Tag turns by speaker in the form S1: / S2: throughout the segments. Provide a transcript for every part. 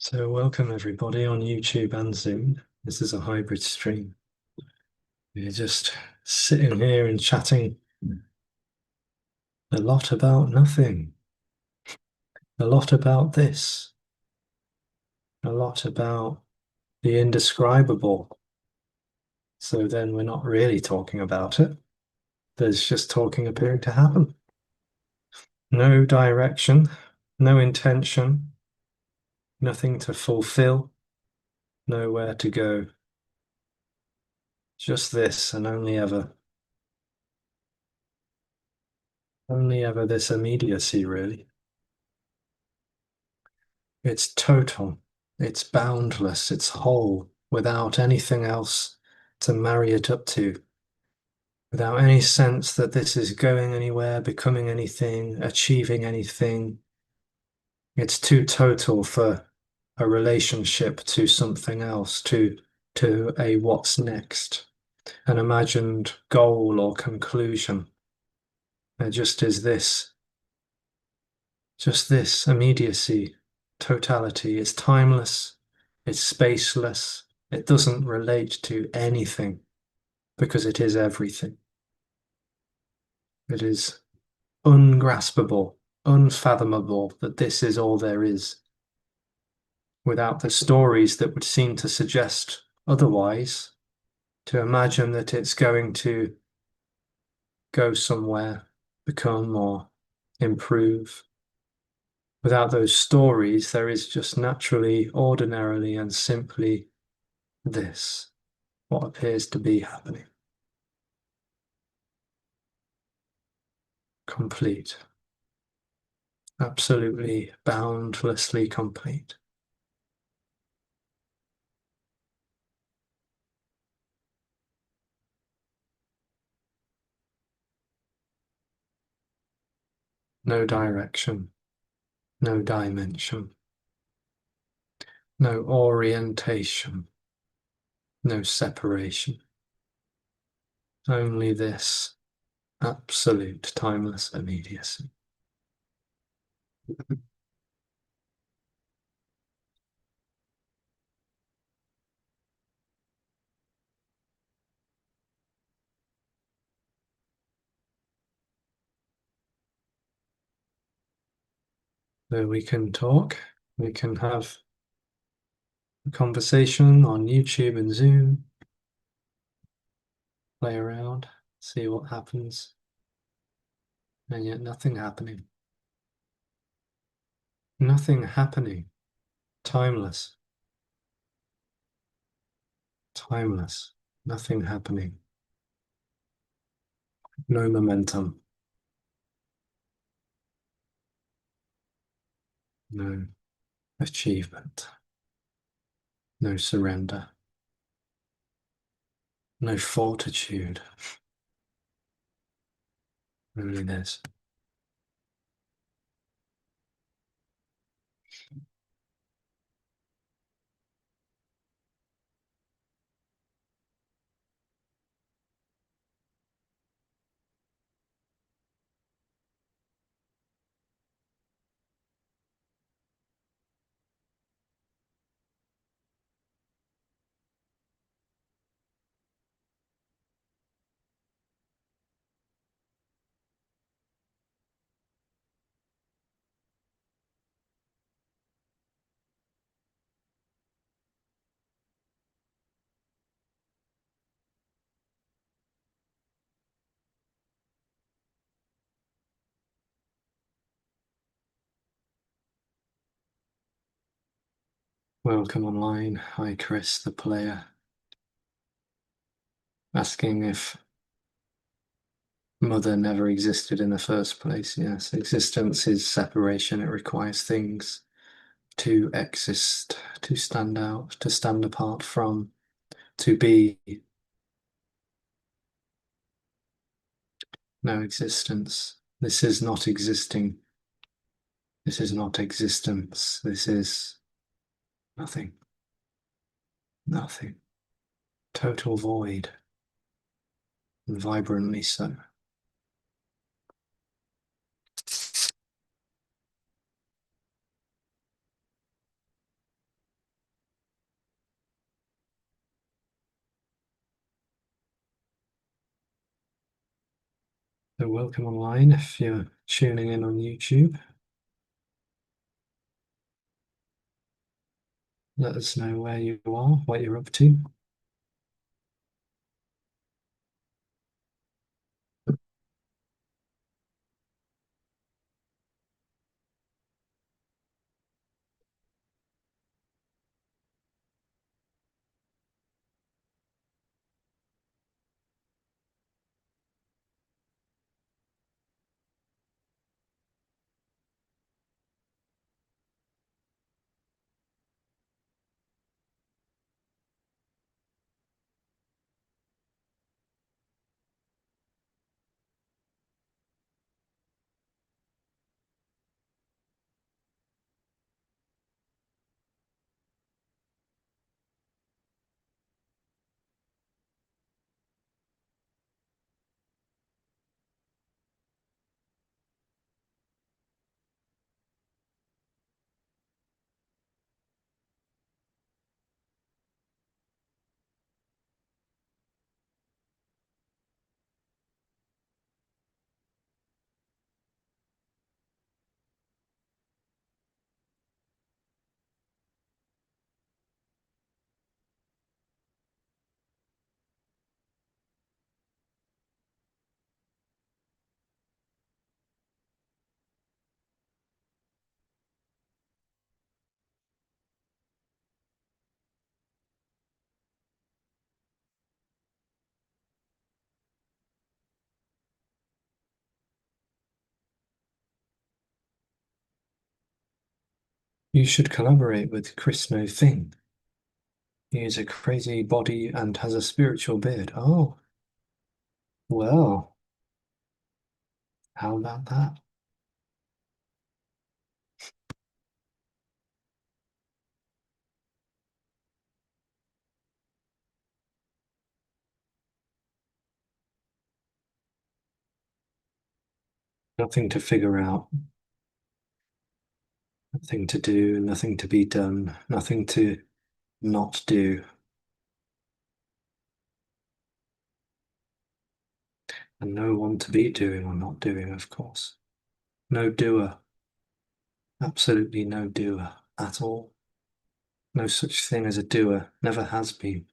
S1: So welcome everybody on YouTube and Zoom. This is a hybrid stream. We're just sitting here and chatting a lot about nothing, a lot about this, a lot about the indescribable. So then we're not really talking about it. There's just talking appearing to happen. No direction, no intention, nothing to fulfill, nowhere to go. Just this and only ever. Only ever this immediacy, really. It's total, it's boundless, it's whole, without anything else to marry it up to, without any sense that this is going anywhere, becoming anything, achieving anything. It's too total for a relationship to something else, to a what's next, an imagined goal or conclusion. There just is this, just this immediacy, totality. It's timeless, it's spaceless, it doesn't relate to anything because it is everything. It is ungraspable, unfathomable that this is all there is, without the stories that would seem to suggest otherwise, to imagine that it's going to go somewhere, become or improve. Without those stories, there is just naturally, ordinarily, and simply this, what appears to be happening. Complete. Absolutely boundlessly complete. No direction, no dimension, no orientation, no separation. Only this absolute timeless immediacy. So we can talk, we can have a conversation on YouTube and Zoom, play around, see what happens, and yet nothing happening. Nothing happening. Timeless. Timeless. Nothing happening. No momentum. No achievement. No surrender. No fortitude. Only this. Welcome online. Hi, Chris, the player. Asking if Mother never existed in the first place. Yes, existence is separation. It requires things to exist, to stand out, to stand apart from, to be. No existence. This is not existing. This is not existence. This is nothing. Nothing. Total void. And vibrantly so. So welcome online if you're tuning in on YouTube. Let us know where you are, what you're up to. You should collaborate with Chris No Thing. He is a crazy body and has a spiritual beard. Oh, well, how about that? Nothing to figure out, nothing to do, nothing to be done, nothing to not do, and no one to be doing or not doing, of course. No doer, absolutely no doer at all. No such thing as a doer, never has been.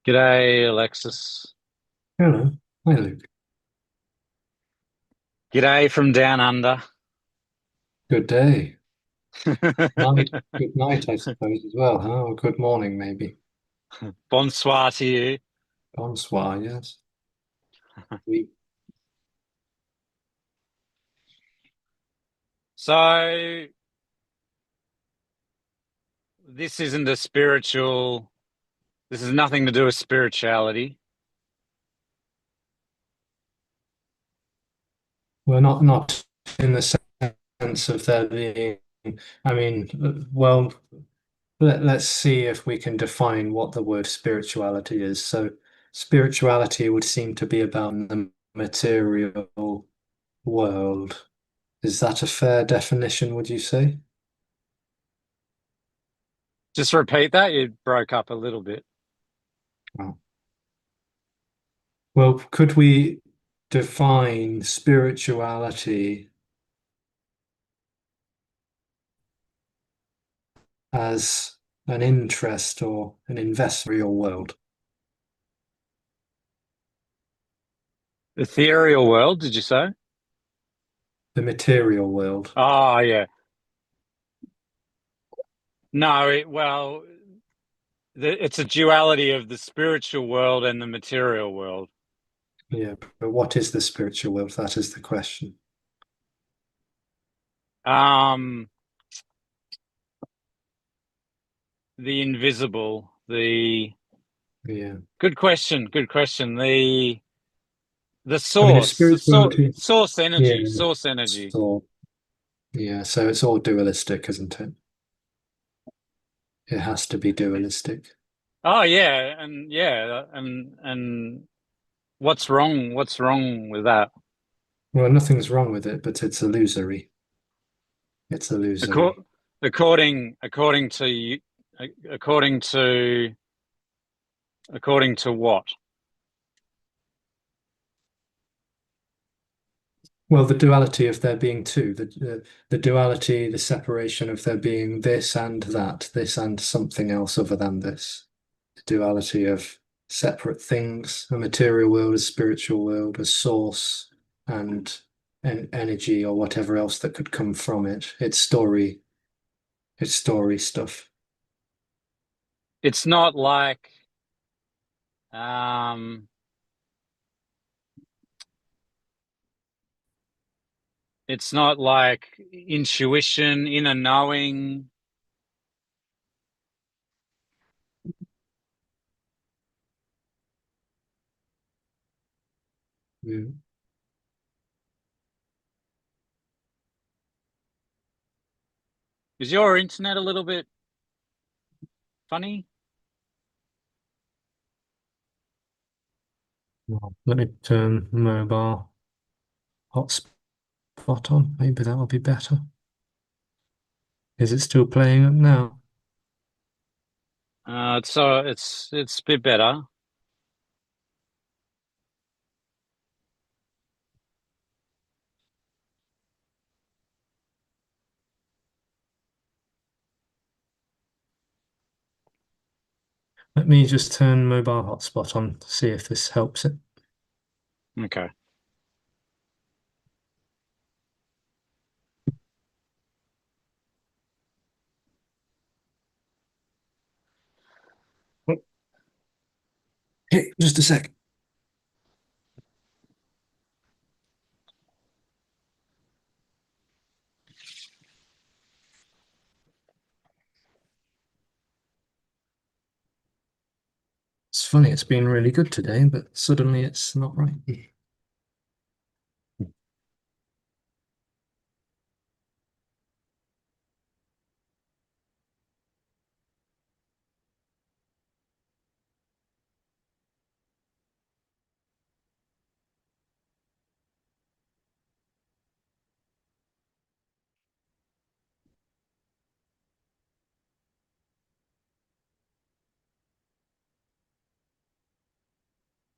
S2: G'day, Alexis.
S1: Hello, hi Luke.
S2: G'day from down under.
S1: Good day. Night, good night, I suppose, as well, huh? Or good morning, maybe.
S2: Bonsoir to you.
S1: Bonsoir, yes. We,
S2: So, this isn't a spiritual, this has nothing to do with spirituality.
S1: we're not in the sense of there being, I mean, well, let's see if we can define what the word spirituality is. So, spirituality would seem to be about the material world. Is that a fair definition, would you say?
S2: Just repeat that. You broke up a little bit.
S1: Well, well, could we define spirituality as an interest or an investment in the real world,
S2: Ethereal world, did you say?
S1: the material world?
S2: Oh, yeah. No, it's a duality of the spiritual world and the material world.
S1: Yeah, but what is the spiritual world? That is the question.
S2: Um, the invisible, the
S1: Yeah.
S2: good question, good question. The
S1: I mean, if
S2: source,
S1: spirituality,
S2: source
S1: yeah,
S2: energy, source energy.
S1: so yeah, so it's all dualistic, isn't it? It has to be dualistic.
S2: Oh yeah, and what's wrong with that?
S1: Well, nothing's wrong with it, but it's illusory. It's
S2: Accor
S1: illusory.
S2: according to you, according to according to what?
S1: Well, the duality of there being two, the duality, the separation of there being this and that, this and something else other than this. The duality of separate things, a material world, a spiritual world, a source, and an energy or whatever else that could come from it. It's story stuff.
S2: It's not like um it's not like intuition, inner knowing.
S1: Yeah.
S2: Is your internet a little bit funny?
S1: Well, let me turn mobile hotspot on. Maybe that'll be better. Is it still playing up now?
S2: It's a bit better.
S1: Let me just turn mobile hotspot on to see if this helps it.
S2: Okay.
S1: Okay, just a sec. It's funny, it's been really good today, but suddenly it's not right.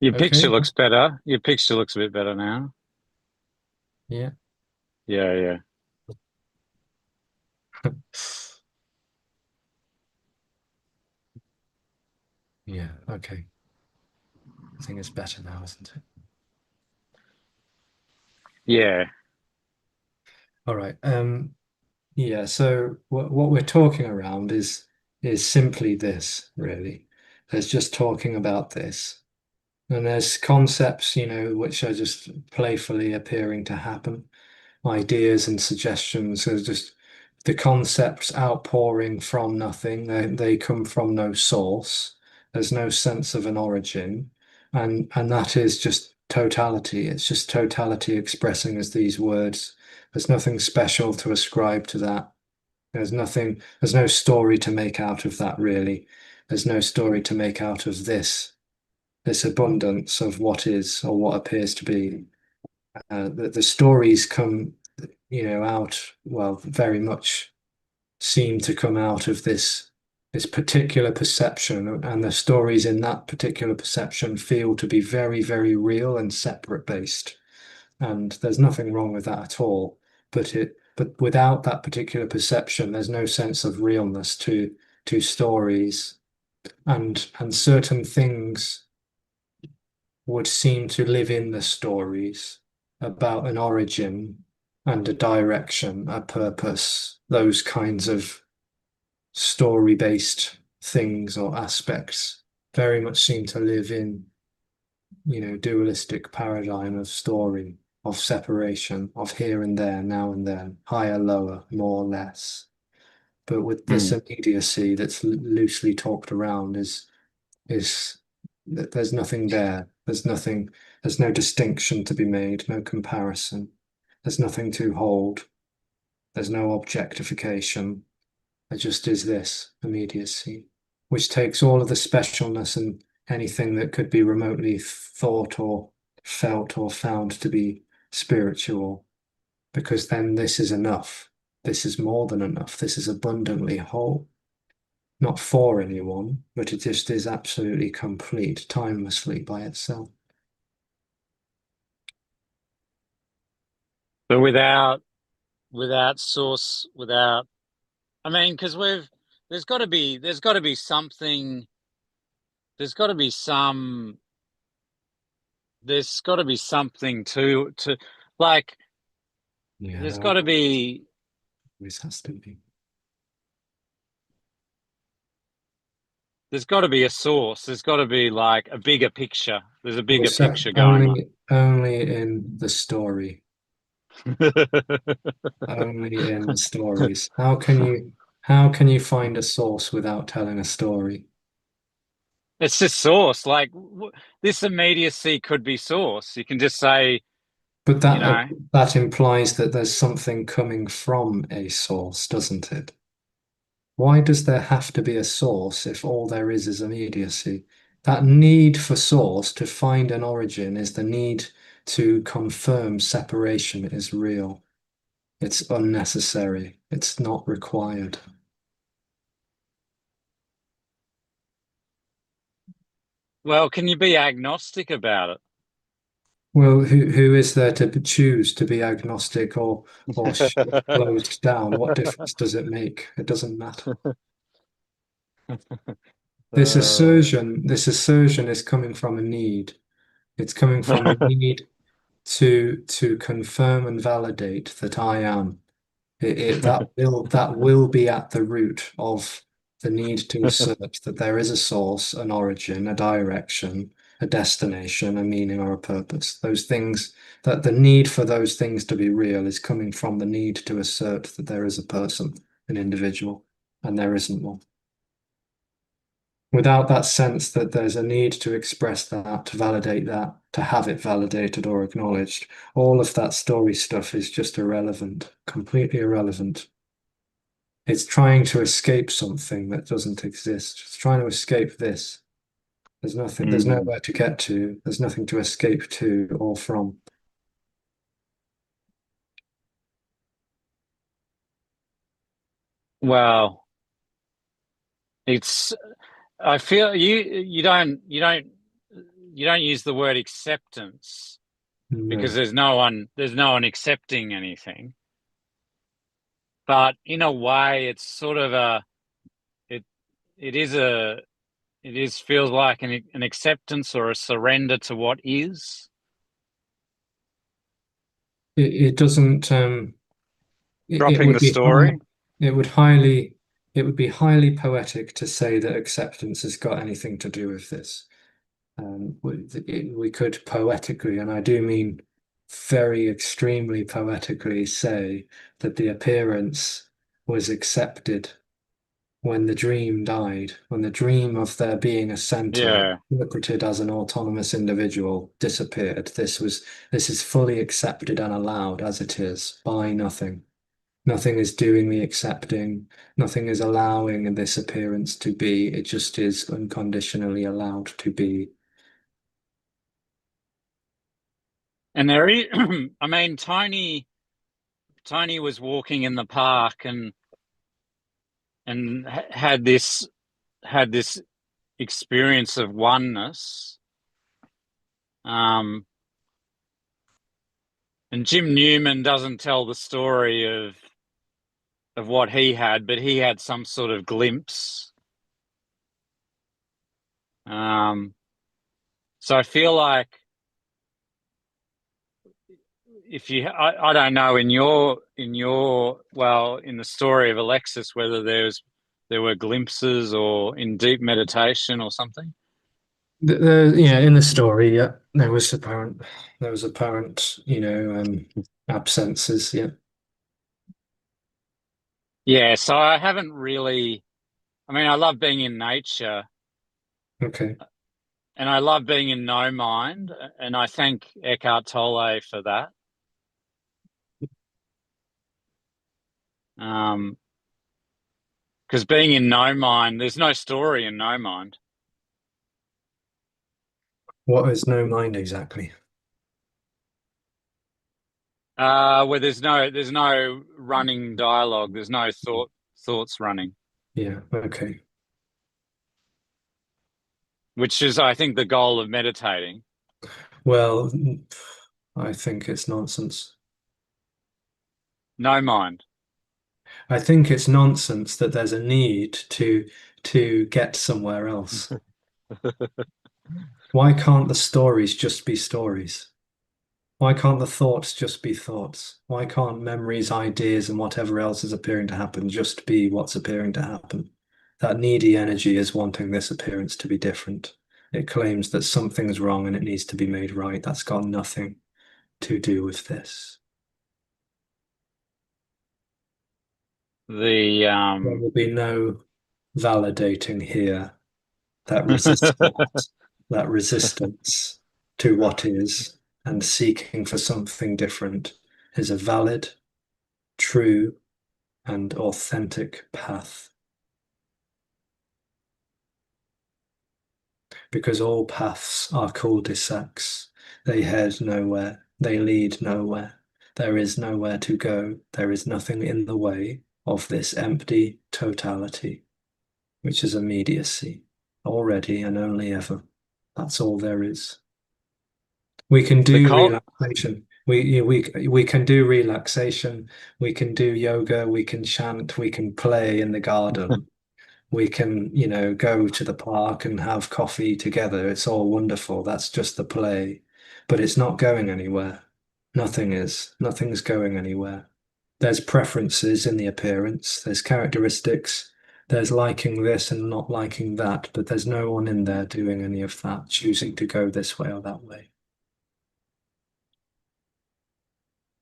S2: Your picture
S1: Okay,
S2: looks better. Your picture looks a bit better now.
S1: yeah.
S2: Yeah, yeah.
S1: Yeah, okay. I think it's better now, isn't it?
S2: Yeah.
S1: All right. Yeah, so what we're talking around is simply this, really. There's just talking about this. And there's concepts, which are just playfully appearing to happen. Ideas and suggestions are just the concepts outpouring from nothing. They come from no source. There's no sense of an origin. And that is just totality. It's just totality expressing as these words. There's nothing special to ascribe to that. There's no story to make out of that, really. There's no story to make out of this abundance of what is or what appears to be. The stories come, out, well, very much seem to come out of this this particular perception, and the stories in that particular perception feel to be very, very real and separate based. And there's nothing wrong with that at all. But without that particular perception, there's no sense of realness to stories, and certain things would seem to live in the stories about an origin and a direction, a purpose, those kinds of story-based things or aspects very much seem to live in, dualistic paradigm of story, of separation, of here and there, now and then, higher, lower, more, less. But with this
S2: Mm.
S1: immediacy that's loosely talked around is that there's nothing there. There's nothing, there's no distinction to be made, no comparison. There's nothing to hold. There's no objectification. It just is this immediacy, which takes all of the specialness and anything that could be remotely thought or felt or found to be spiritual, because then this is enough. This is more than enough. This is abundantly whole, not for anyone, but it just is absolutely complete, timelessly by itself.
S2: But without source, without, I mean, because there's got to be something, there's got to be some, there's got to be something to, like,
S1: Yeah,
S2: there's
S1: there
S2: got to be,
S1: always has to be.
S2: there's got to be a source. There's got to be like a bigger picture. There's a bigger
S1: Except
S2: picture going on.
S1: only in the story. Only in the stories. How can you find a source without telling a story?
S2: It's just source. Like this immediacy could be source. You can just say,
S1: But
S2: you know,
S1: that implies that there's something coming from a source, doesn't it? Why does there have to be a source if all there is immediacy? That need for source to find an origin is the need to confirm separation is real. It's unnecessary. It's not required.
S2: well, can you be agnostic about
S1: Well, who is there to choose to be agnostic or
S2: it?
S1: closed down? What difference does it make? It doesn't matter.
S2: Uh,
S1: This assertion is coming from a need. It's coming from a need to confirm and validate that I am. That will be at the root of the need to assert that there is a source, an origin, a direction, a destination, a meaning, or a purpose. Those things, that the need for those things to be real is coming from the need to assert that there is a person, an individual, and there isn't one. Without that sense that there's a need to express that, to validate that, to have it validated or acknowledged, all of that story stuff is just irrelevant, completely irrelevant. It's trying to escape something that doesn't exist. It's trying to escape this. There's nothing, there's
S2: mm,
S1: nowhere to get to. There's nothing to escape to or from.
S2: well, it's. I feel you don't use the word acceptance because
S1: No.
S2: there's no one accepting anything. But in a way, it's sort of it it is a it is feels like an acceptance or a surrender to what is.
S1: It doesn't it
S2: Dropping
S1: would
S2: the
S1: be high,
S2: story.
S1: it would highly it would be highly poetic to say that acceptance has got anything to do with this. We could poetically, and I do mean very extremely poetically, say that the appearance was accepted when the dream died, when the dream of there being a center
S2: Yeah.
S1: interpreted as an autonomous individual disappeared. This is fully accepted and allowed as it is by nothing. Nothing is doing the accepting, nothing is allowing this appearance to be. It just is unconditionally allowed to be.
S2: And there is, I mean, Tony was walking in the park and had this. had this experience of oneness. Um, and Jim Newman doesn't tell the story of what he had, but he had some sort of glimpse. Um, so I feel like if you, I don't know in the story of Alexis whether there were glimpses or in deep meditation or something.
S1: Yeah, in the story, yeah, there was apparent, absences. Yeah.
S2: Yeah, so I haven't really. I mean, I love being in nature
S1: Okay.
S2: and I love being in no mind, and I thank Eckhart Tolle for that. Um, because being in no mind, there's no story in no mind.
S1: What is no mind exactly?
S2: Where there's no running dialogue, there's no thoughts running,
S1: Yeah. Okay.
S2: which is, I think, the goal of meditating.
S1: Well, I think it's nonsense.
S2: No mind.
S1: I think it's nonsense that there's a need to get somewhere else. Why can't the stories just be stories? Why can't the thoughts just be thoughts? Why can't memories, ideas, and whatever else is appearing to happen just be what's appearing to happen? That needy energy is wanting this appearance to be different. It claims that something's wrong and it needs to be made right. That's got nothing to do with this.
S2: The
S1: There will be no validating here that resistance, that resistance to what is and seeking for something different is a valid, true, and authentic path. Because all paths are cul-de-sacs. They head nowhere, they lead nowhere. There is nowhere to go. There is nothing in the way of this empty totality, which is immediacy, already and only ever. That's all there is. We can
S2: the
S1: do
S2: cult
S1: relaxation. We can do relaxation. We can do yoga. We can chant. We can play in the garden. We can, go to the park and have coffee together. It's all wonderful. That's just the play, but it's not going anywhere. Nothing is. Nothing's going anywhere. There's preferences in the appearance. There's characteristics. There's liking this and not liking that, but there's no one in there doing any of that, choosing to go this way or that way.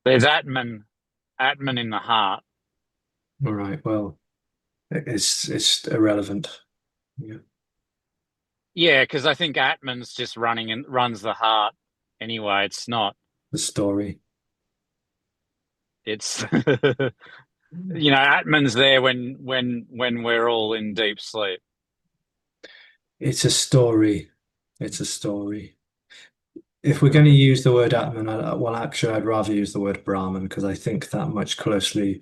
S2: there's Atman in the heart.
S1: All right. Well, it's irrelevant. Yeah.
S2: Yeah, because I think Atman's just running and runs the heart anyway. It's not.
S1: The story.
S2: It's Atman's there when we're all in deep sleep.
S1: It's a story. It's a story. If we're going to use the word Atman, well, actually, I'd rather use the word Brahman because I think that much closely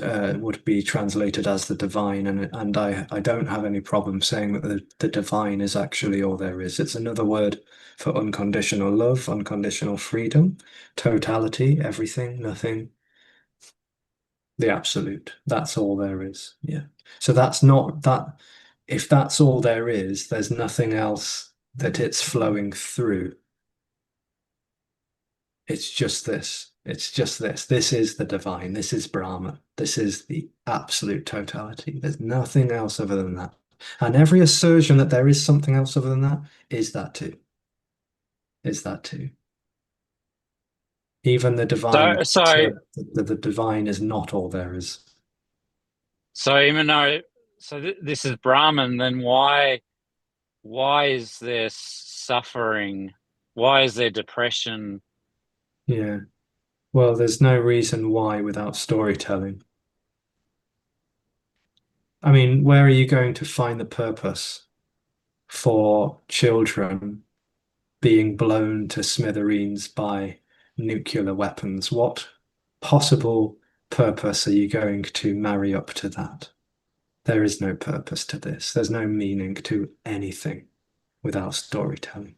S1: would be translated as the divine, and I don't have any problem saying that the divine is actually all there is. It's another word for unconditional love, unconditional freedom, totality, everything, nothing, the absolute. That's all there is. Yeah. So that's not that. If that's all there is, there's nothing else that it's flowing through. It's just this. It's just this. This is the divine. This is Brahma. This is the absolute totality. There's nothing else other than that. And every assertion that there is something else other than that is that too. Is that too. Even the divine
S2: So
S1: can
S2: so
S1: assert that the divine is not all there is.
S2: so even though this is Brahman, then why is there suffering? Why is there depression?
S1: Yeah. Well, there's no reason why without storytelling. I mean, where are you going to find the purpose for children being blown to smithereens by nuclear weapons? What possible purpose are you going to marry up to that? There is no purpose to this. There's no meaning to anything without storytelling.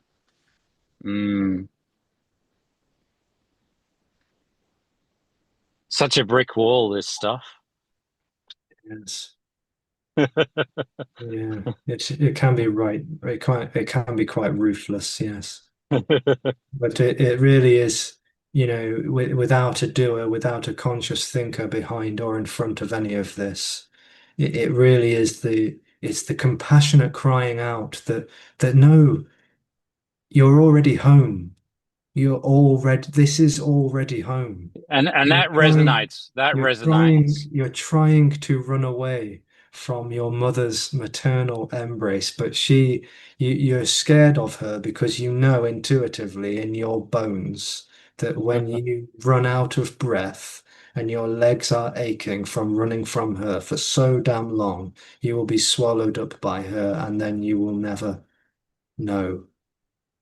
S2: Mm. Such a brick wall, this stuff.
S1: Yes. Yeah. It can be right. It can be quite ruthless, yes. But it really is, without a doer, without a conscious thinker behind or in front of any of this, it really is it's the compassionate crying out that no, you're already home. This is already home.
S2: And
S1: You're
S2: that
S1: trying,
S2: resonates. That
S1: you're
S2: resonates.
S1: you're trying to run away from your mother's maternal embrace, but you're scared of her because you know intuitively in your bones that when you run out of breath and your legs are aching from running from her for so damn long, you will be swallowed up by her, and then you will never know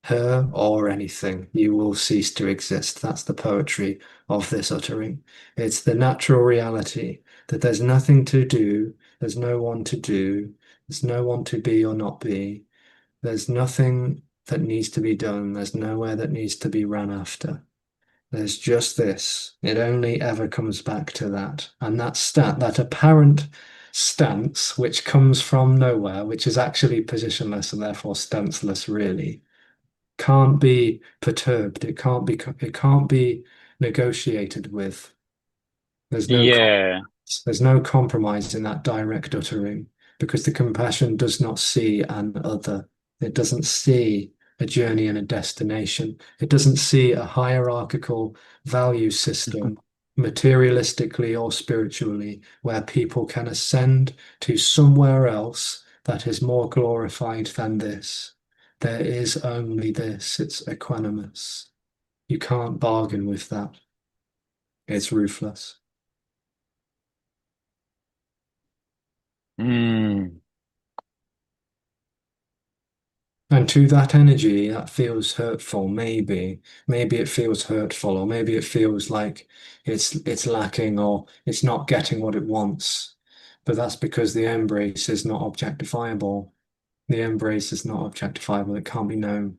S1: her or anything. You will cease to exist. That's the poetry of this uttering. It's the natural reality that there's nothing to do, there's no one to do, there's no one to be or not be. There's nothing that needs to be done, there's nowhere that needs to be ran after. There's just this. It only ever comes back to that. And that apparent stance, which comes from nowhere, which is actually positionless and therefore stanceless, really can't be perturbed. It can't be negotiated with. There's no
S2: Yeah.
S1: there's no compromise in that direct uttering because the compassion does not see an other. It doesn't see a journey and a destination. It doesn't see a hierarchical value system, materialistically or spiritually, where people can ascend to somewhere else that is more glorified than this. There is only this. It's equanimous. You can't bargain with that. It's ruthless.
S2: Mm.
S1: And to that energy, that feels hurtful, maybe. Maybe it feels hurtful, or maybe it feels like it's lacking or it's not getting what it wants. But that's because the embrace is not objectifiable. The embrace is not objectifiable. It can't be known.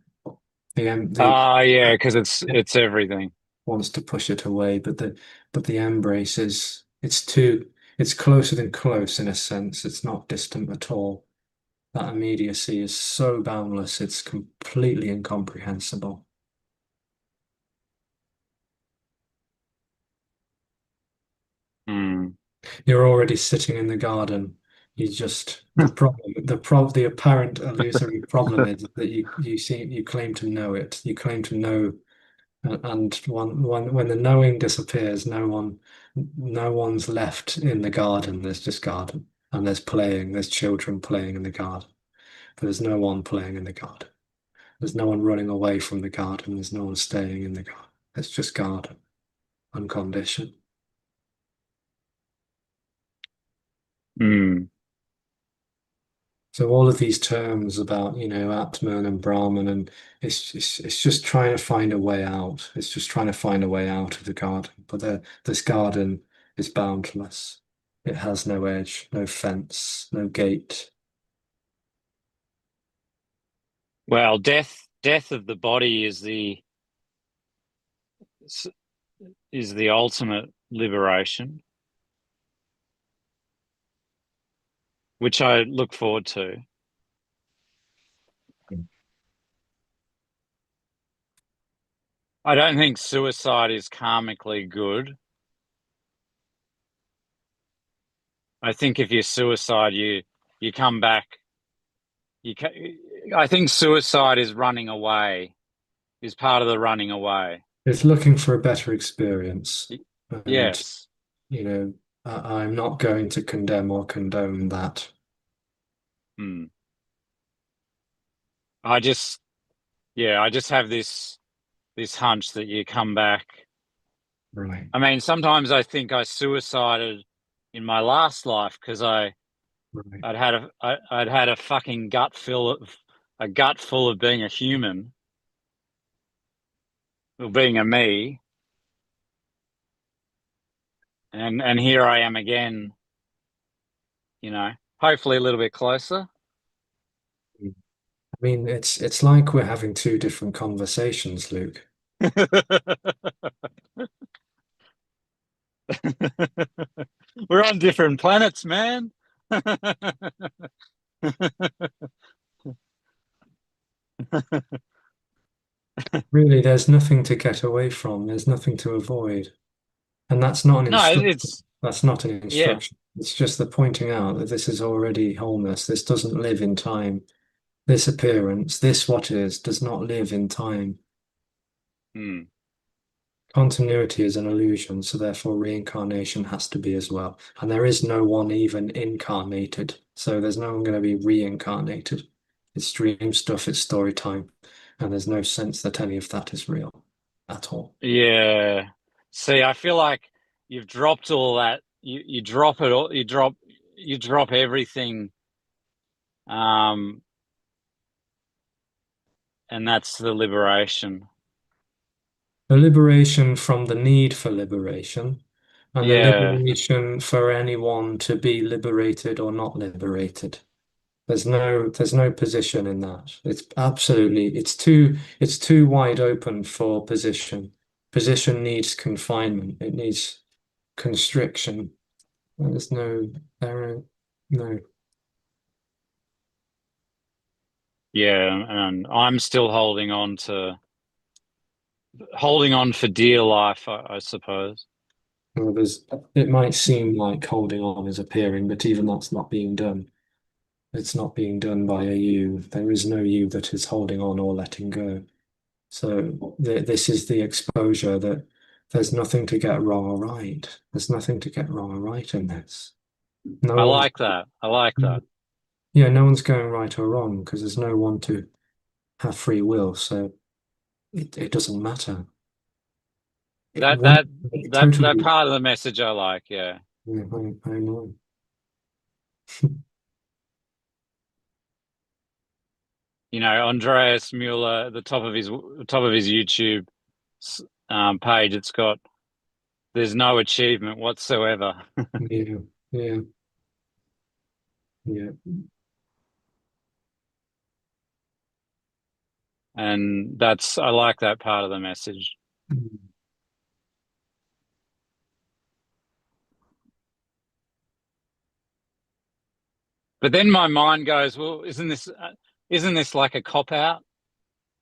S1: The
S2: Ah, yeah, because it's everything.
S1: wants to push it away, but the embrace it's closer than close in a sense. It's not distant at all. That immediacy is so boundless, it's completely incomprehensible.
S2: Mm.
S1: You're already sitting in the garden. You just the apparent illusory problem is that you claim to know it. You claim to know, and when the knowing disappears, no one's left in the garden. There's just garden, and there's children playing in the garden. But there's no one playing in the garden. There's no one running away from the garden. There's no one staying in the garden. It's just garden, unconditioned.
S2: Mm.
S1: So all of these terms about, Atman and Brahman, and it's just trying to find a way out. It's just trying to find a way out of the garden. But this garden is boundless. It has no edge, no fence, no gate.
S2: Well, death of the body is the ultimate liberation, which I look forward to. I don't think suicide is karmically good. I think if you suicide, you come back. You ca I think suicide is running away, is part of the running away.
S1: It's looking for a better experience.
S2: Y-
S1: And,
S2: Yes.
S1: I'm not going to condemn or condone that.
S2: Hmm. I just, yeah, I just have this hunch that you come back.
S1: Right,
S2: I mean, sometimes I think I suicided in my last life because
S1: right.
S2: I'd had a fucking gut full of being a human, or being a me, and here I am again, you know. hopefully a little bit closer.
S1: I mean, it's like we're having two different conversations, Luke.
S2: We're on different planets, man.
S1: Really, there's nothing to get away from. There's nothing to avoid. And that's not an
S2: No,
S1: instruction.
S2: it's
S1: That's not an
S2: yeah.
S1: instruction. It's just the pointing out that this is already wholeness. This doesn't live in time. This appearance, this what is, does not live in time.
S2: Hmm.
S1: Continuity is an illusion, so therefore reincarnation has to be as well. And there is no one even incarnated, so there's no one going to be reincarnated. It's dream stuff, it's story time, and there's no sense that any of that is real at all.
S2: Yeah. See, I feel like you've dropped all that. You drop it all. You drop everything. Um, and that's the liberation.
S1: The liberation from the need for liberation, and the
S2: Yeah.
S1: liberation for anyone to be liberated or not liberated. There's no position in that. It's too wide open for position. Position needs confinement. It needs constriction. There's no there no.
S2: Yeah. And I'm still holding on for dear life, I suppose.
S1: Well, it might seem like holding on is appearing, but even that's not being done. It's not being done by a you. There is no you that is holding on or letting go. So this is the exposure that there's nothing to get wrong or right. There's nothing to get wrong or right in this. No
S2: I
S1: one's,
S2: like that. I like that.
S1: yeah, no one's going right or wrong because there's no one to have free will. So it doesn't matter. It
S2: That
S1: won't
S2: that
S1: it
S2: that
S1: totally.
S2: part of the message I like. Yeah.
S1: Yeah, I know.
S2: Andreas Mueller, the top of his YouTube page, it's got there's no achievement whatsoever,
S1: Yeah, yeah, yeah.
S2: and that's I like that part of the message. But then my mind goes, well, isn't this like a cop out?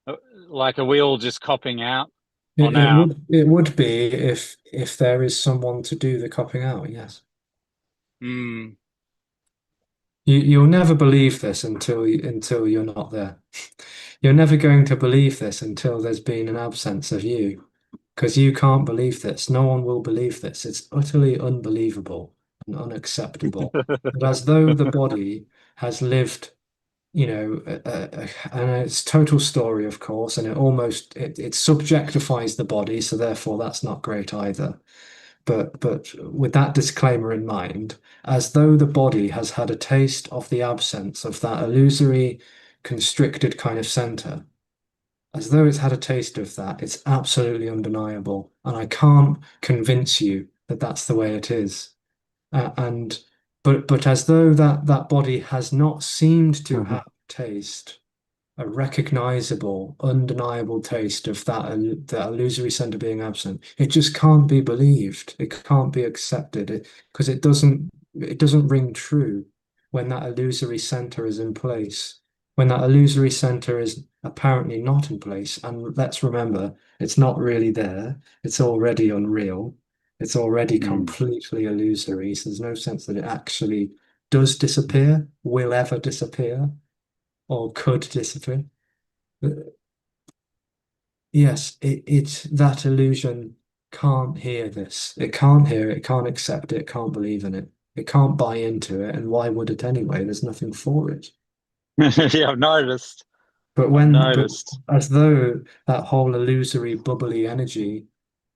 S2: Uh, Like, are we all just copping out
S1: It,
S2: on
S1: it
S2: our?
S1: would it would be if there is someone to do the copping out, yes.
S2: Hmm.
S1: You'll never believe this until you're not there. You're never going to believe this until there's been an absence of you, because you can't believe this. No one will believe this. It's utterly unbelievable and unacceptable. But as though the body has lived, and it's total story, of course, and it subjectifies the body, so therefore that's not great either. But with that disclaimer in mind, as though the body has had a taste of the absence of that illusory, constricted kind of center, as though it's had a taste of that, it's absolutely undeniable. And I can't convince you that that's the way it is. And but as though that body has not seemed to have taste, a recognizable, undeniable taste of that illusory center being absent. It just can't be believed. It can't be accepted because it doesn't ring true when that illusory center is in place. When that illusory center is apparently not in place, and let's remember, it's not really there. It's already unreal. It's already
S2: Hmm.
S1: completely illusory. So there's no sense that it actually does disappear, will ever disappear, or could disappear. Uh, Yes, it's that illusion can't hear this. It can't hear it, can't accept it, can't believe in it. It can't buy into it, and why would it anyway? There's nothing for it.
S2: Yeah, I've noticed. I've
S1: But
S2: noticed.
S1: as though that whole illusory, bubbly energy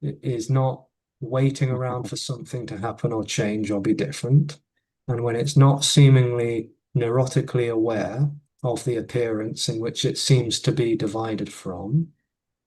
S1: is not waiting around for something to happen or change or be different, and when it's not seemingly neurotically aware of the appearance in which it seems to be divided from,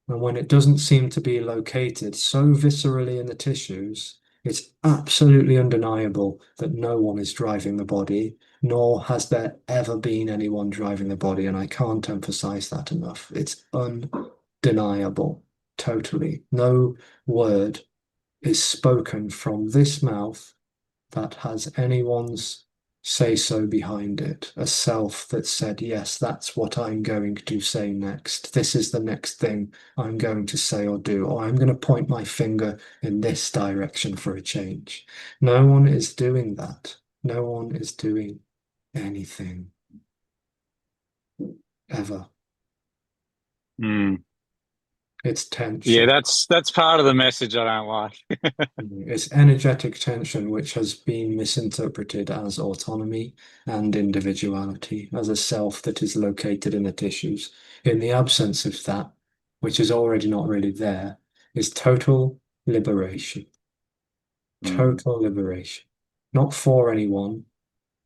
S1: and when it doesn't seem to be located so viscerally in the tissues, it's absolutely undeniable that no one is driving the body. nor has there ever been anyone driving the body, and I can't emphasize that enough. It's undeniable, totally. No word is spoken from this mouth that has anyone's say so behind it, a self that said, yes, that's what I'm going to say next. This is the next thing I'm going to say or do, or I'm going to point my finger in this direction for a change. No one is doing that. No one is doing anything ever.
S2: Mm.
S1: It's
S2: Yeah,
S1: tension.
S2: that's part of the message I don't like.
S1: It's energetic tension, which has been misinterpreted as autonomy and individuality, as a self that is located in the tissues. In the absence of that, which is already not really there, is total liberation.
S2: Mm.
S1: Total liberation. Not for anyone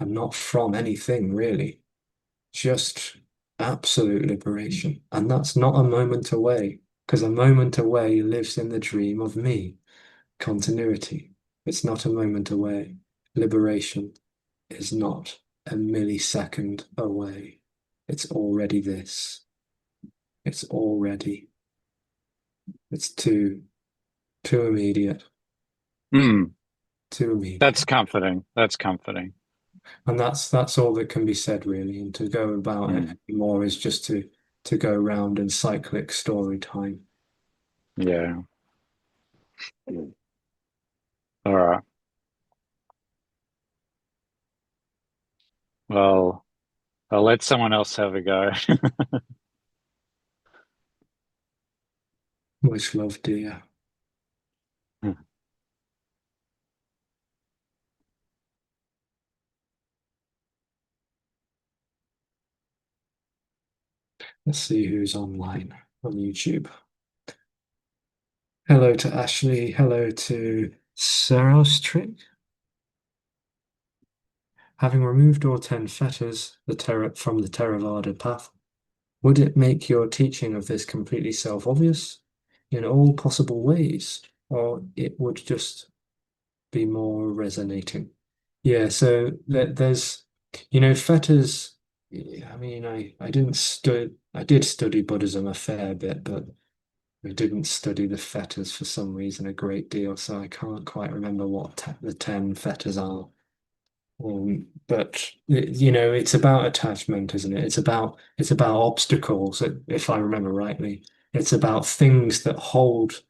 S1: and not from anything, really. Just absolute liberation. And that's not a moment away, because a moment away lives in the dream of me. Continuity. It's not a moment away. Liberation is not a millisecond away. It's already this. It's already. It's too immediate.
S2: Mm.
S1: Too
S2: That's
S1: immediate.
S2: comforting. That's comforting.
S1: And that's all that can be said really. And to go about it
S2: Mm.
S1: anymore is just to go round in cyclic story time.
S2: Yeah. All right. Well, I'll let someone else have a go.
S1: Much love, dear. Let's see who's online on YouTube. Hello to Ashley. Hello to Sarah. Having removed all 10 fetters from the Theravada path, would it make your teaching of this completely self-obvious in all possible ways, or it would just be more resonating? Yeah, so there's, fetters. I mean, I did study Buddhism a fair bit, but I didn't study the fetters for some reason a great deal, so I can't quite remember what the 10 fetters are. But it's about attachment, isn't it? It's about obstacles, if I remember rightly. It's about things that hold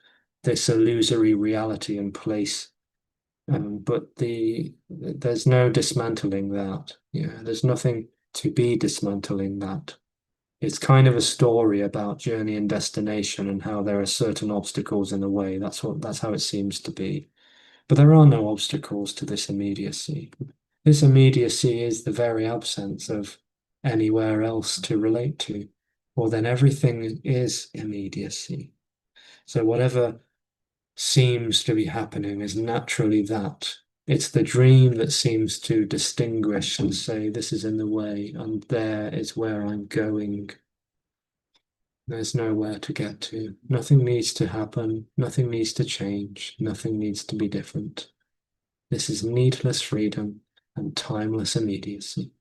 S1: this illusory reality in place. But there's no dismantling that. Yeah, there's nothing to be dismantling that. It's kind of a story about journey and destination and how there are certain obstacles in the way. That's how it seems to be. But there are no obstacles to this immediacy. This immediacy is the very absence of anywhere else to relate to. Well, then everything is immediacy. So whatever seems to be happening is naturally that. It's the dream that seems to distinguish and say, this is in the way, and there is where I'm going. There's nowhere to get to. Nothing needs to happen. Nothing needs to change. Nothing needs to be different. This is needless freedom and timeless immediacy.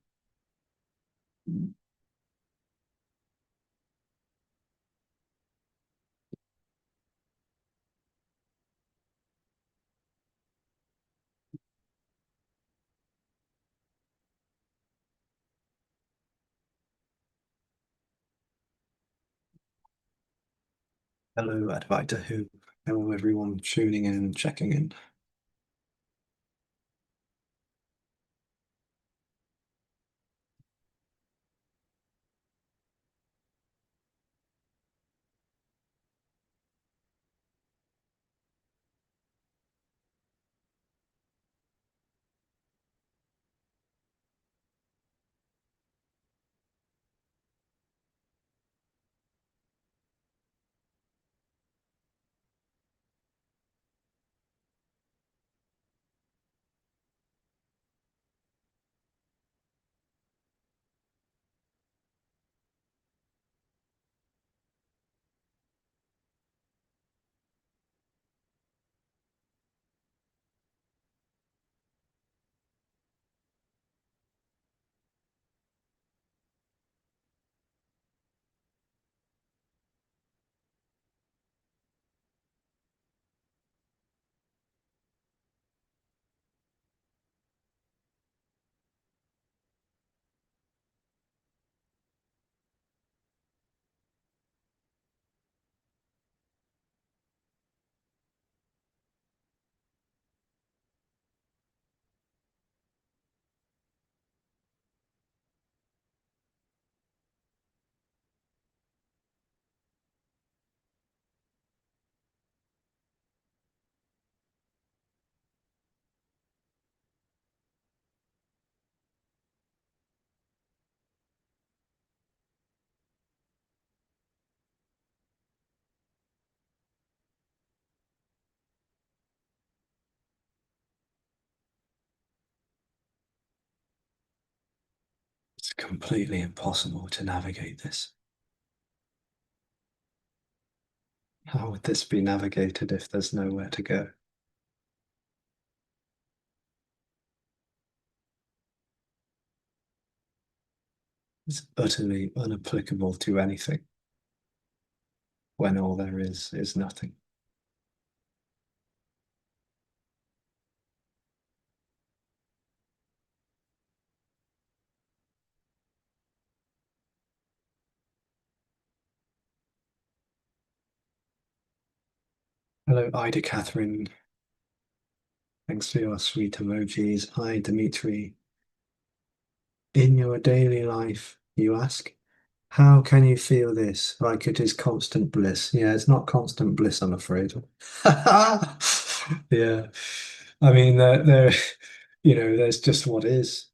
S1: Hello, Advaita Who. Hello, everyone tuning in and checking in. completely impossible to navigate this. How would this be navigated if there's nowhere to go? It's utterly unapplicable to anything when all there is nothing. Hello, Ida Catherine. Thanks for your sweet emojis. Hi, Dimitri. In your daily life, you ask, how can you feel this like it is constant bliss? Yeah, it's not constant bliss, I'm afraid. Yeah. I mean, there's just what is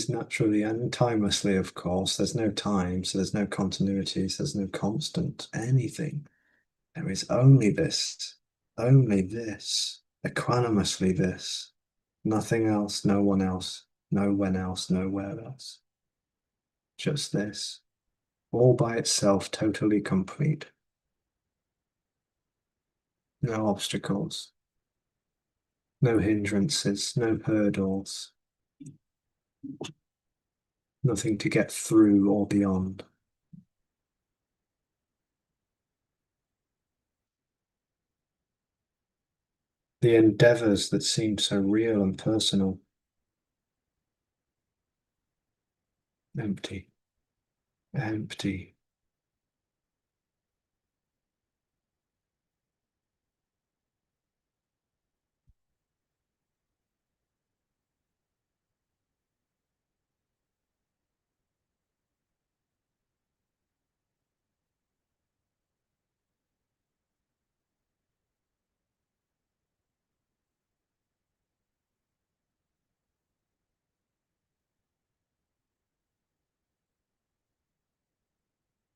S1: naturally and timelessly, of course. There's no time, so there's no continuities, there's no constant anything. There is only this, equanimously this, nothing else, no one else, no when else, nowhere else. Just this, all by itself, totally complete. No obstacles, no hindrances, no hurdles, nothing to get through or beyond. The endeavors that seemed so real and personal, empty, empty.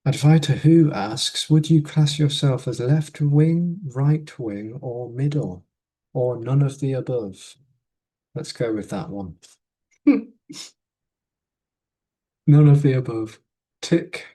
S1: Advaita Who asks, would you class yourself as left wing, right wing, or middle, or none of the above? Let's go with that one. None of the above. Tick.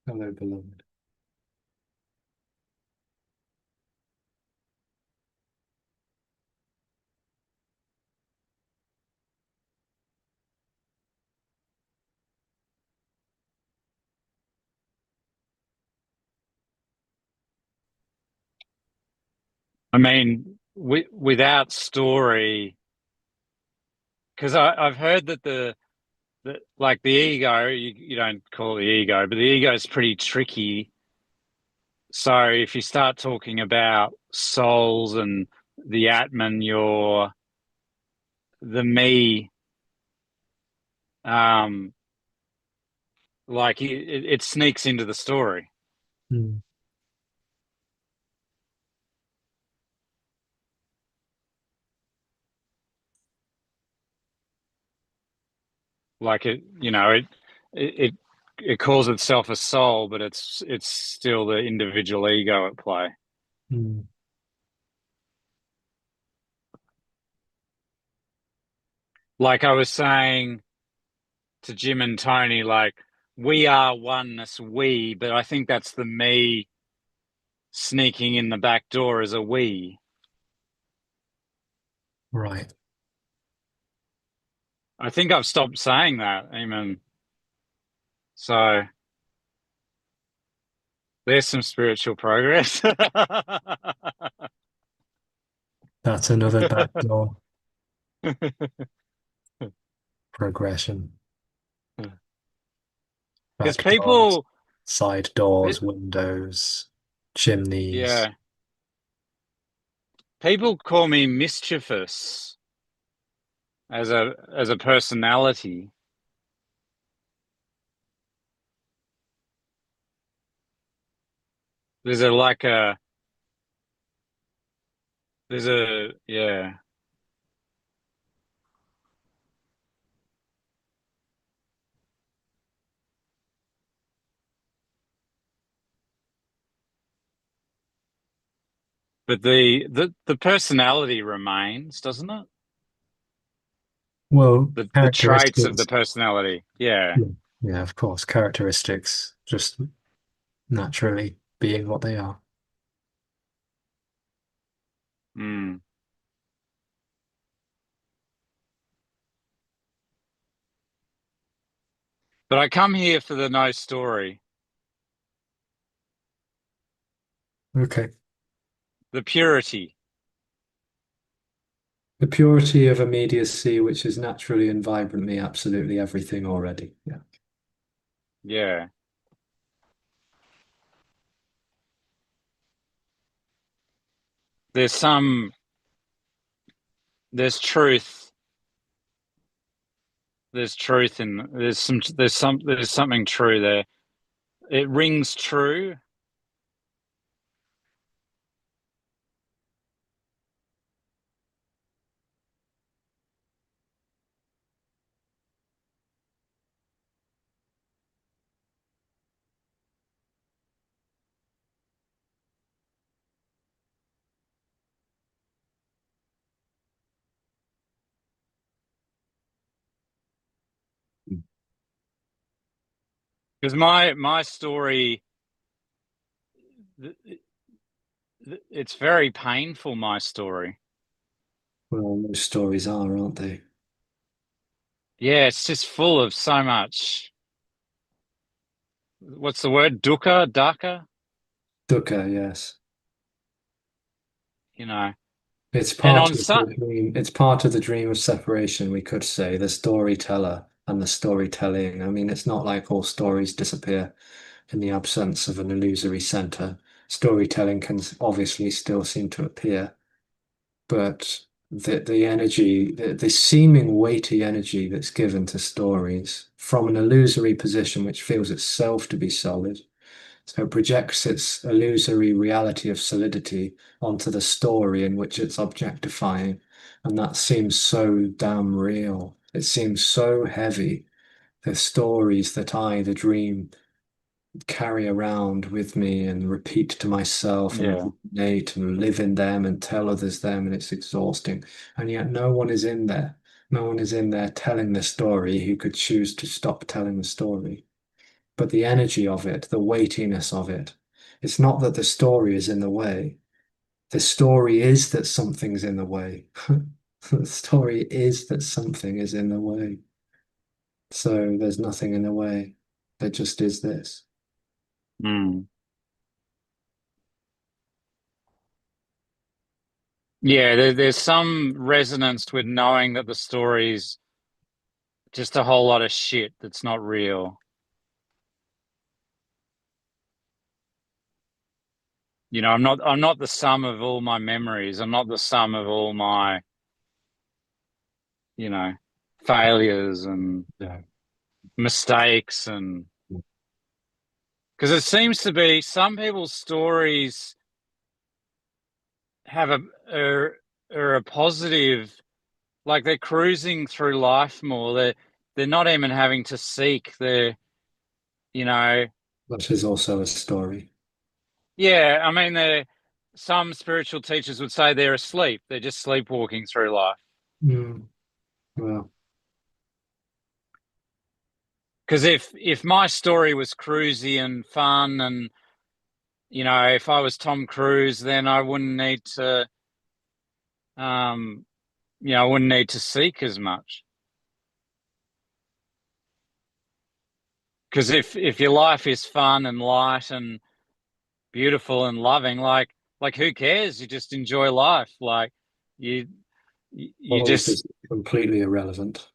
S1: Hello, beloved.
S2: I mean, without story, because I've heard that like the ego, you don't call it the ego, but the ego is pretty tricky. So if you start talking about souls and the Atman, the me, um, like it sneaks into the story.
S1: Hmm.
S2: Like it it calls itself a soul, but it's still the individual ego at play.
S1: Hmm.
S2: Like I was saying to Jim and Tony, like we are oneness, we, but I think that's the me sneaking in the back door as a we.
S1: Right.
S2: I think I've stopped saying that, even. So there's some spiritual progress.
S1: That's another backdoor progression.
S2: Because
S1: Back doors,
S2: people,
S1: side doors, windows, chimneys.
S2: yeah, people call me mischievous as a personality. there's a like a there's a yeah. But the personality remains, doesn't it?
S1: Well,
S2: The traits of the
S1: characteristics.
S2: personality. Yeah.
S1: Yeah, yeah, of course, characteristics just naturally being what they are.
S2: Mm. But I come here for the no story,
S1: Okay.
S2: the purity.
S1: The purity of immediacy, which is naturally and vibrantly absolutely everything already. Yeah.
S2: Yeah. There's some there's truth. There's something true there. It rings true. Because my story, it's very painful, my story.
S1: Well, most stories are, aren't they?
S2: Yeah, it's just full of so much. What's the word? Dukkha?
S1: Dukkha, yes.
S2: You know.
S1: It's
S2: And
S1: part
S2: on
S1: of
S2: some,
S1: the dream. It's part of the dream of separation, we could say, the storyteller and the storytelling. I mean, it's not like all stories disappear in the absence of an illusory center. Storytelling can obviously still seem to appear, but the energy, the seeming weighty energy that's given to stories from an illusory position which feels itself to be solid, so it projects its illusory reality of solidity onto the story in which it's objectifying. And that seems so damn real. It seems so heavy. The stories that I, the dream, carry around with me and repeat to myself and
S2: yeah.
S1: ruminate and live in them and tell others them, and it's exhausting. And yet no one is in there. No one is in there telling the story who could choose to stop telling the story. But the energy of it, the weightiness of it, it's not that the story is in the way. The story is that something's in the way. The story is that something is in the way. So there's nothing in the way. There just is this.
S2: Mm. Yeah, there's some resonance with knowing that the story's just a whole lot of shit that's not real. You know, I'm not the sum of all my memories. I'm not the sum of all my, you know, failures and
S1: No.
S2: mistakes and because it seems to be some people's stories have are, are a positive, like they're cruising through life more. They're not even having to seek. They're, you know,
S1: That is also a story.
S2: yeah, I mean, some spiritual teachers would say they're asleep. They're just sleepwalking through life.
S1: Mm, well,
S2: Because if my story was cruisy and fun, and you know, if I was Tom Cruise, then I wouldn't need to, um, you know, I wouldn't need to seek as much. Because if your life is fun and light and beautiful and loving, like who cares? You just enjoy life. Like you you
S1: all of
S2: just
S1: this is completely irrelevant.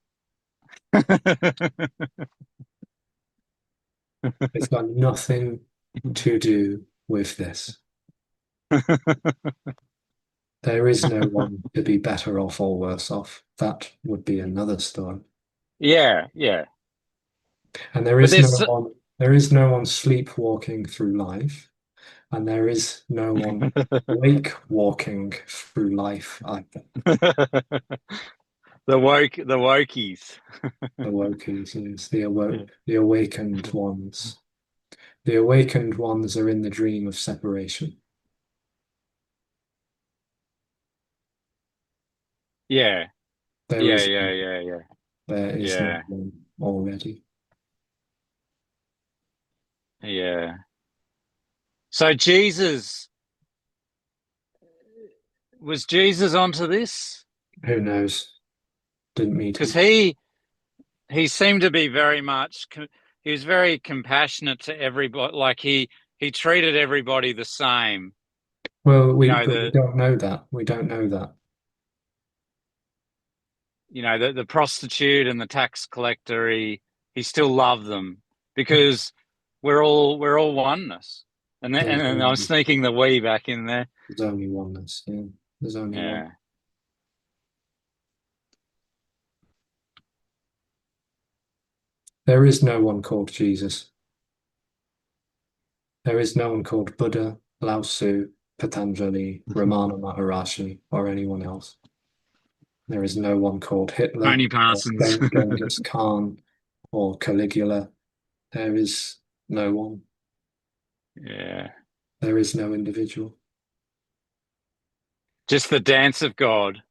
S1: It's got nothing to do with this. There is no one to be better off or worse off. That would be another story.
S2: yeah, yeah.
S1: And
S2: But there's
S1: there is no one sleepwalking through life. And there is no one awake walking through life either.
S2: The wokies.
S1: The wokies, yes, the awakened ones. The awakened ones are in the dream of separation.
S2: Yeah,
S1: There
S2: yeah,
S1: is
S2: yeah, yeah, yeah,
S1: there is no
S2: yeah,
S1: one already.
S2: yeah. So Jesus, was Jesus onto this?
S1: Who knows? Didn't meet
S2: Because
S1: him.
S2: he seemed to be very much he was very compassionate to everybody. Like he treated everybody the same.
S1: Well,
S2: You
S1: we
S2: know
S1: but we
S2: the
S1: don't know that. We don't know that.
S2: the prostitute and the tax collector. He still loved them because we're all oneness.
S1: There's
S2: And I'm
S1: only,
S2: sneaking the we back in there.
S1: there's only oneness. Yeah, there's only one.
S2: Yeah.
S1: There is no one called Jesus. There is no one called Buddha, Lao Tzu, Patanjali, Ramana Maharishi, or anyone else. There is no one called Hitler
S2: Tony
S1: or
S2: Parsons.
S1: Genghis Khan or Caligula. There is no one.
S2: Yeah.
S1: There is no individual.
S2: Just the dance of God.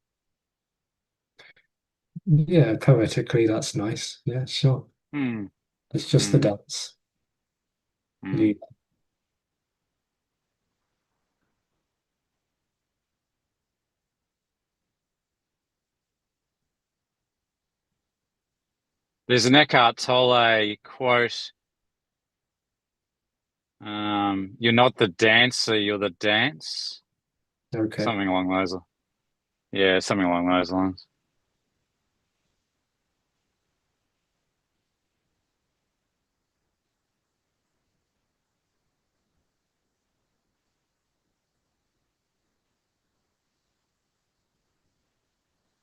S1: Yeah, poetically, that's nice. Yeah, sure.
S2: Hmm.
S1: It's just the
S2: Hmm.
S1: dance.
S2: Hmm.
S1: You,
S2: There's an Eckhart Tolle quote. You're not the dancer, you're the dance.
S1: okay.
S2: Something along those. Yeah, something along those lines.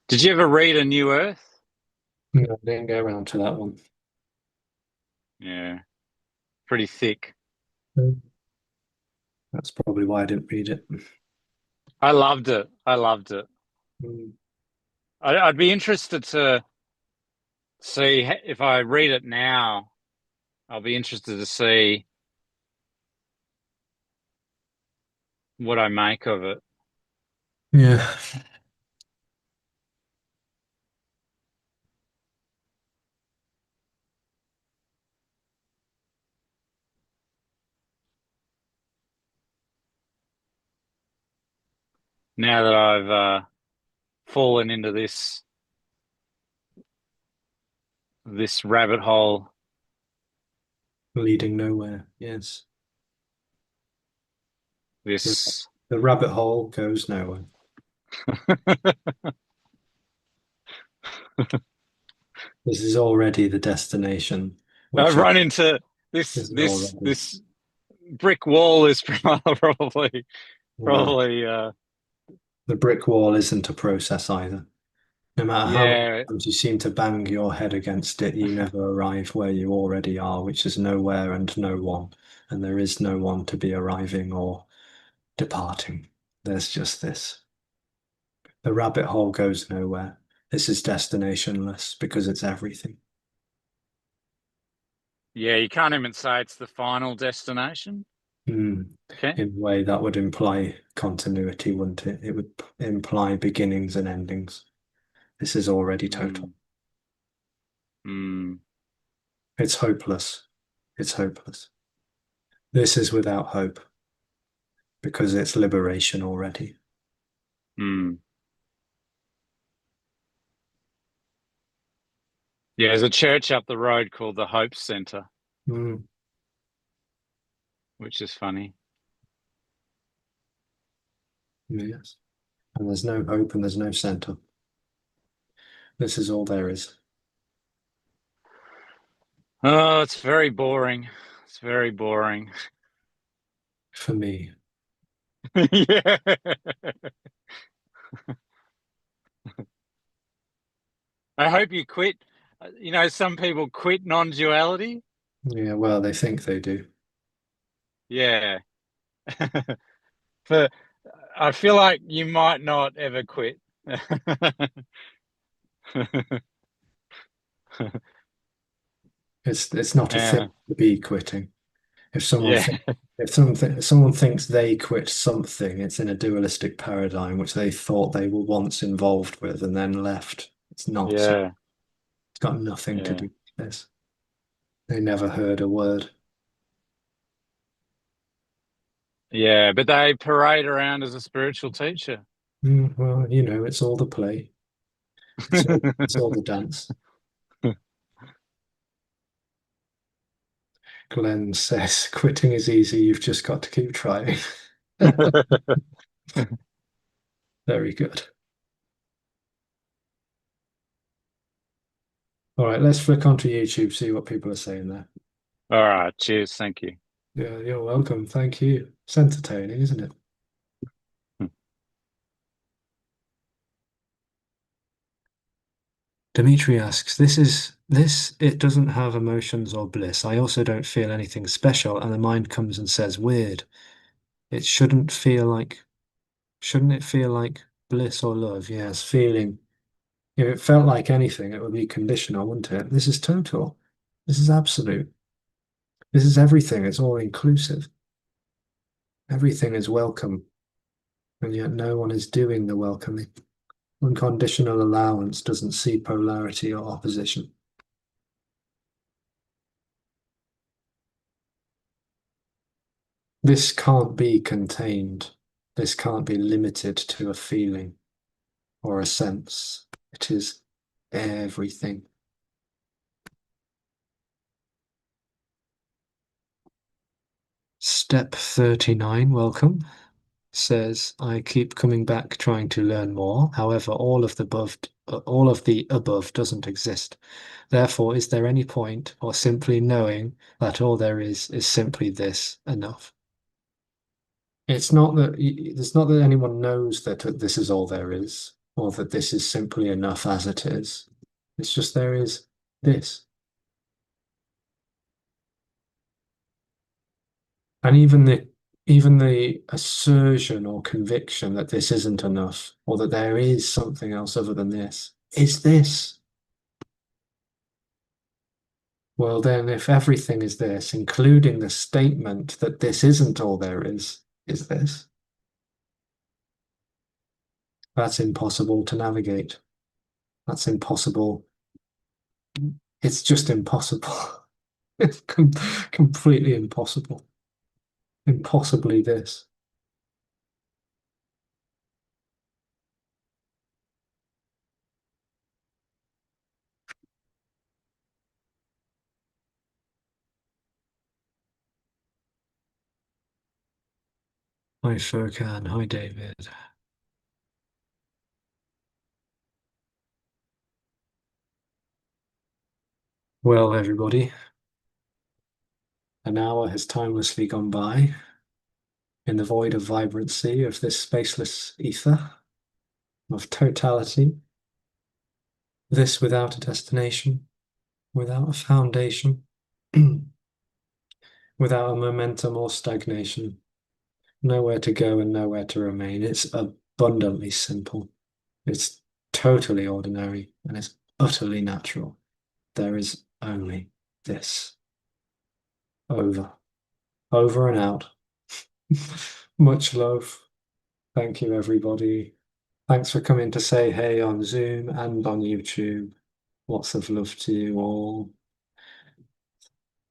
S2: Did you ever read A New Earth?
S1: No, I didn't go around to that one.
S2: Yeah, pretty thick.
S1: Mm. That's probably why I didn't read it.
S2: I loved it. I loved it.
S1: Mm.
S2: I'd be interested to see if I read it now. I'll be interested to see what I make of it.
S1: Yeah.
S2: Now that I've fallen into this rabbit hole.
S1: Leading nowhere. Yes. The,
S2: This
S1: the rabbit hole goes nowhere, this is already the destination,
S2: I've
S1: which is
S2: run into
S1: this is
S2: this
S1: already.
S2: this brick wall is probably
S1: Well,
S2: probably
S1: the brick wall isn't a process either. No matter how many
S2: yeah.
S1: times you seem to bang your head against it, you never arrive where you already are, which is nowhere and no one. And there is no one to be arriving or departing. There's just this. The rabbit hole goes nowhere. This is destinationless because it's everything.
S2: Yeah, you can't even say it's the final destination.
S1: Mm.
S2: Okay.
S1: In a way, that would imply continuity, wouldn't it? It would imply beginnings and endings. This is already total.
S2: Mm, mm,
S1: It's hopeless. It's hopeless. This is without hope because it's liberation already.
S2: mm. Yeah, there's a church up the road called the Hope Center,
S1: Mm.
S2: which is funny.
S1: Yes. And there's no hope and there's no center. This is all there is
S2: Oh, it's very boring. It's very boring.
S1: for me.
S2: Yeah. I hope you quit. Some people quit non-duality.
S1: Yeah, well, they think they do.
S2: Yeah. For I feel like you might not ever quit.
S1: It's not a thing
S2: Yeah,
S1: to be quitting. If someone
S2: yeah,
S1: think, if someone thinks they quit something, it's in a dualistic paradigm which they thought they were once involved with and then left. It's not so.
S2: yeah,
S1: It's got nothing to
S2: yeah,
S1: do with this. They never heard a word.
S2: yeah. But they parade around as a spiritual teacher.
S1: Well, it's all the play. It's all the dance. Glenn says, quitting is easy, you've just got to keep trying. Very good. All right, let's flick onto YouTube, see what people are saying there.
S2: All right, cheers, thank you.
S1: Yeah, you're welcome. Thank you. It's entertaining, isn't it? Dimitri asks, it doesn't have emotions or bliss. I also don't feel anything special, and the mind comes and says, weird. It shouldn't it feel like bliss or love? Yes, feeling. If it felt like anything, it would be conditional, wouldn't it? This is total. This is absolute. This is everything. It's all inclusive. Everything is welcome, and yet no one is doing the welcoming. Unconditional allowance doesn't see polarity or opposition. This can't be contained. This can't be limited to a feeling or a sense. It is everything. Step 39, welcome, says, I keep coming back trying to learn more. However, all of the above doesn't exist. Therefore, is there any point or simply knowing that all there is simply this enough? It's not that anyone knows that this is all there is, or that this is simply enough as it is. It's just there is this. And even the assertion or conviction that this isn't enough, or that there is something else other than this, is this. Well, then, if everything is this, including the statement that this isn't all there is this, that's impossible to navigate. That's impossible. It's just impossible. It's completely impossible. Impossibly this. Hi, Furkan. Hi, David. Well, everybody, an hour has timelessly gone by in the void of vibrancy of this spaceless ether, of totality, this without a destination, without a foundation, without a momentum or stagnation, nowhere to go and nowhere to remain. It's abundantly simple. It's totally ordinary and it's utterly natural. There is only this. Over. Over and out. Much love. Thank you, everybody. Thanks for coming to say hey on Zoom and on YouTube. Lots of love to you all.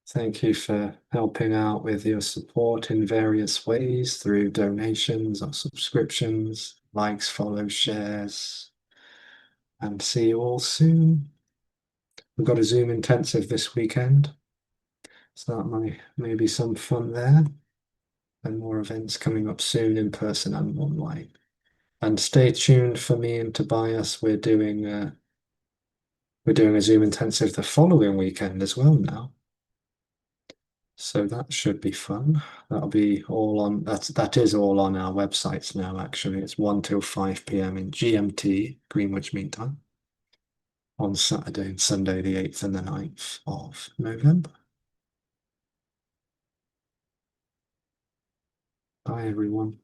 S1: Thank you for helping out with your support in various ways through donations or subscriptions, likes, follows, shares, and see you all soon. We've got a Zoom intensive this weekend, so that may be some fun there, and more events coming up soon in person and online. And stay tuned for me and Tobias. We're doing a Zoom intensive the following weekend as well now. So that should be fun. That is all on our websites now, actually. It's 1 till 5 p.m. in GMT, Greenwich Mean Time, on Saturday and Sunday, the 8th and the 9th of November. Bye, everyone.